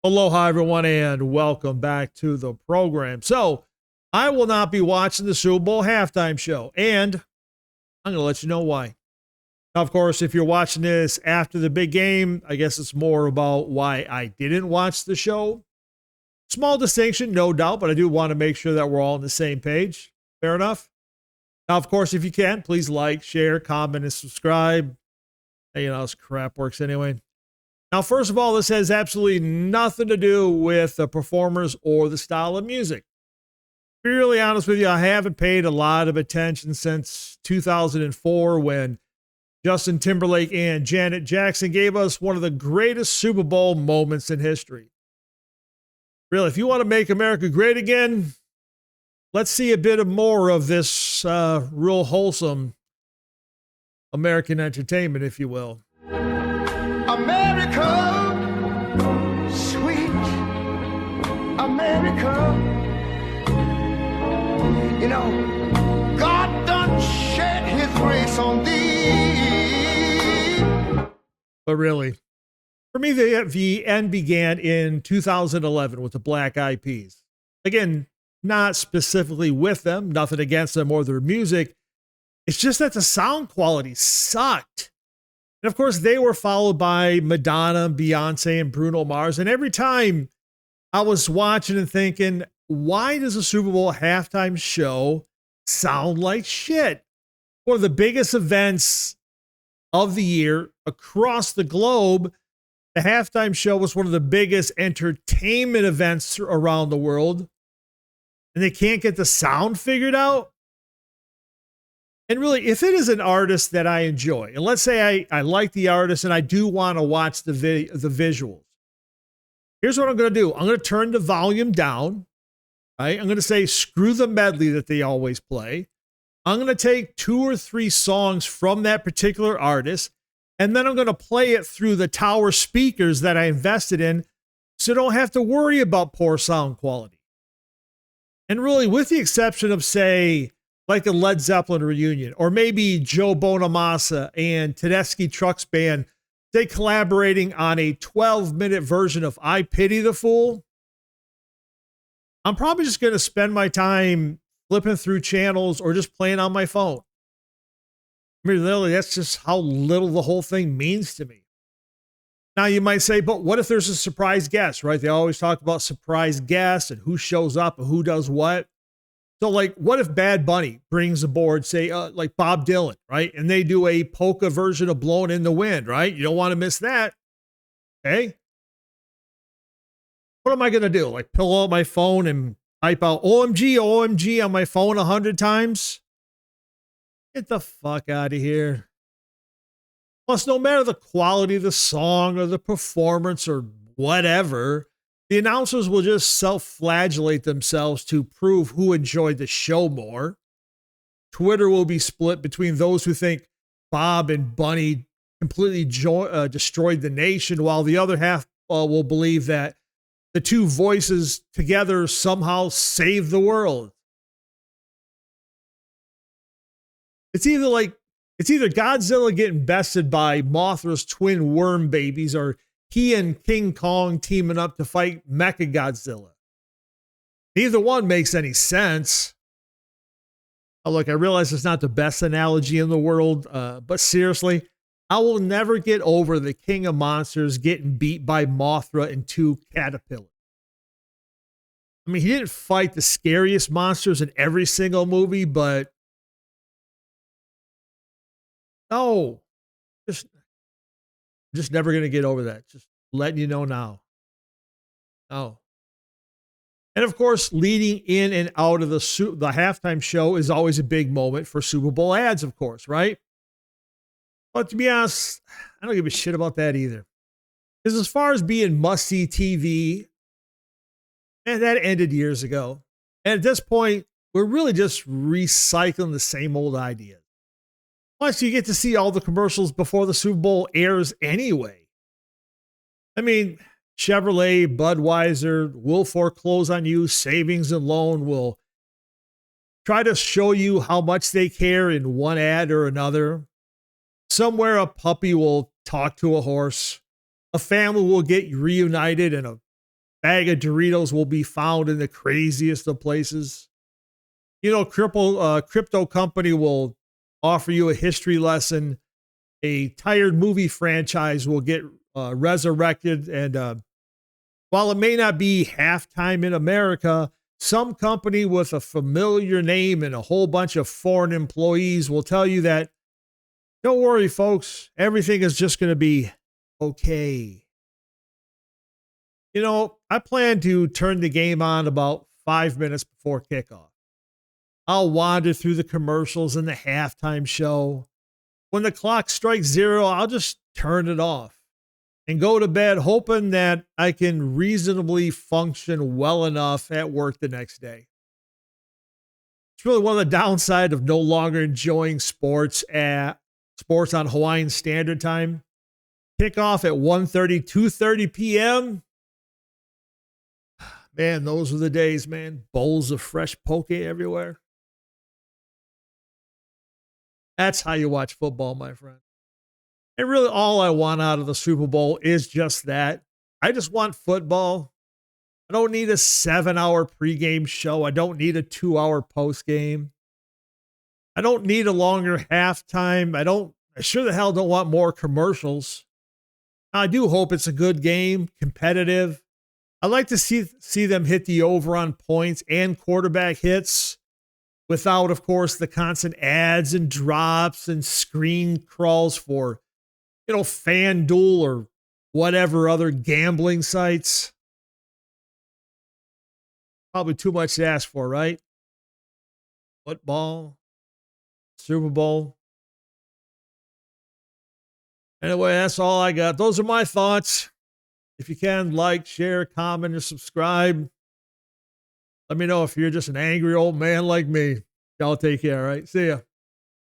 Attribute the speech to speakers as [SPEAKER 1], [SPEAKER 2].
[SPEAKER 1] Aloha, everyone, and welcome back to the program. So, I will not be watching the Super Bowl halftime show, and I'm going to let you know why. Now, of course, if you're watching this after the big game, I guess it's more about why I didn't watch the show. Small distinction, no doubt, but I do want to make sure that we're all on the same page. Fair enough? Now, of course, if you can, please like, share, comment, and subscribe. Hey, you know, this crap works anyway. Now, first of all, this has absolutely nothing to do with the performers or the style of music. To be really honest with you, I haven't paid a lot of attention since 2004 when Justin Timberlake and Janet Jackson gave us one of the greatest Super Bowl moments in history. Really, if you want to make America great again, let's see a bit more of this real wholesome American entertainment, if you will.
[SPEAKER 2] America, sweet America. You know, God done shed his grace on thee.
[SPEAKER 1] But really, for me, the end began in 2011 with the Black Eyed Peas. Again, not specifically with them, nothing against them or their music. It's just that the sound quality sucked. And of course, they were followed by Madonna, Beyonce, and Bruno Mars. And every time I was watching and thinking, why does a Super Bowl halftime show sound like shit? One of the biggest events of the year across the globe. The halftime show was one of the biggest entertainment events around the world. And they can't get the sound figured out. And really, if it is an artist that I enjoy, and let's say I like the artist and I do want to watch the visuals, here's what I'm going to do. I'm going to turn the volume down. Right? I'm going to say, screw the medley that they always play. I'm going to take 2 or 3 songs from that particular artist, and then I'm going to play it through the tower speakers that I invested in so I don't have to worry about poor sound quality. And really, with the exception of, say, like a Led Zeppelin reunion, or maybe Joe Bonamassa and Tedeschi Trucks Band, they collaborating on a 12-minute version of I Pity the Fool. I'm probably just going to spend my time flipping through channels or just playing on my phone. I mean, literally, that's just how little the whole thing means to me. Now, you might say, but what if there's a surprise guest, right? They always talk about surprise guests and who shows up and who does what. So, like, what if Bad Bunny brings aboard, say, like Bob Dylan, right? And they do a polka version of Blowing in the Wind, right? You don't want to miss that. Okay? What am I going to do? Like, pull out my phone and type out OMG, OMG on my phone 100 times? Get the fuck out of here. Plus, no matter the quality of the song or the performance or whatever, the announcers will just self-flagellate themselves to prove who enjoyed the show more. Twitter will be split between those who think Bob and Bunny completely destroyed the nation, while the other half will believe that the two voices together somehow saved the world. It's either Godzilla getting bested by Mothra's twin worm babies, or he and King Kong teaming up to fight Mechagodzilla. Neither one makes any sense. Oh, look, I realize it's not the best analogy in the world, but seriously, I will never get over the King of Monsters getting beat by Mothra and 2 caterpillars. I mean, he didn't fight the scariest monsters in every single movie, but no, just never going to get over that. Just letting you know now. Oh. And of course, leading in and out of the halftime show is always a big moment for Super Bowl ads, of course, right? But to be honest, I don't give a shit about that either. Because as far as being must-see TV, man, that ended years ago. And at this point, we're really just recycling the same old ideas. Plus, you get to see all the commercials before the Super Bowl airs anyway. I mean, Chevrolet, Budweiser will foreclose on you. Savings and Loan will try to show you how much they care in one ad or another. Somewhere a puppy will talk to a horse. A family will get reunited and a bag of Doritos will be found in the craziest of places. Crypto company will offer you a history lesson. A tired movie franchise will get resurrected. And while it may not be halftime in America, some company with a familiar name and a whole bunch of foreign employees will tell you that, don't worry, folks, everything is just going to be okay. I plan to turn the game on about 5 minutes before kickoff. I'll wander through the commercials and the halftime show. When the clock strikes 0, I'll just turn it off and go to bed hoping that I can reasonably function well enough at work the next day. It's really one of the downside of no longer enjoying sports on Hawaiian Standard Time. Kickoff at 1:30, 2:30 p.m. Man, those were the days, man. Bowls of fresh poke everywhere. That's how you watch football, my friend. And really, all I want out of the Super Bowl is just that. I just want football. I don't need a 7-hour pregame show. I don't need a 2-hour postgame. I don't need a longer halftime. I sure the hell don't want more commercials. I do hope it's a good game, competitive. I'd like to see them hit the over on points and quarterback hits without, of course, the constant ads and drops and screen crawls for, FanDuel or whatever other gambling sites. Probably too much to ask for, right? Football, Super Bowl. Anyway, that's all I got. Those are my thoughts. If you can, like, share, comment, or subscribe. Let me know if you're just an angry old man like me. Y'all take care, all right? See ya.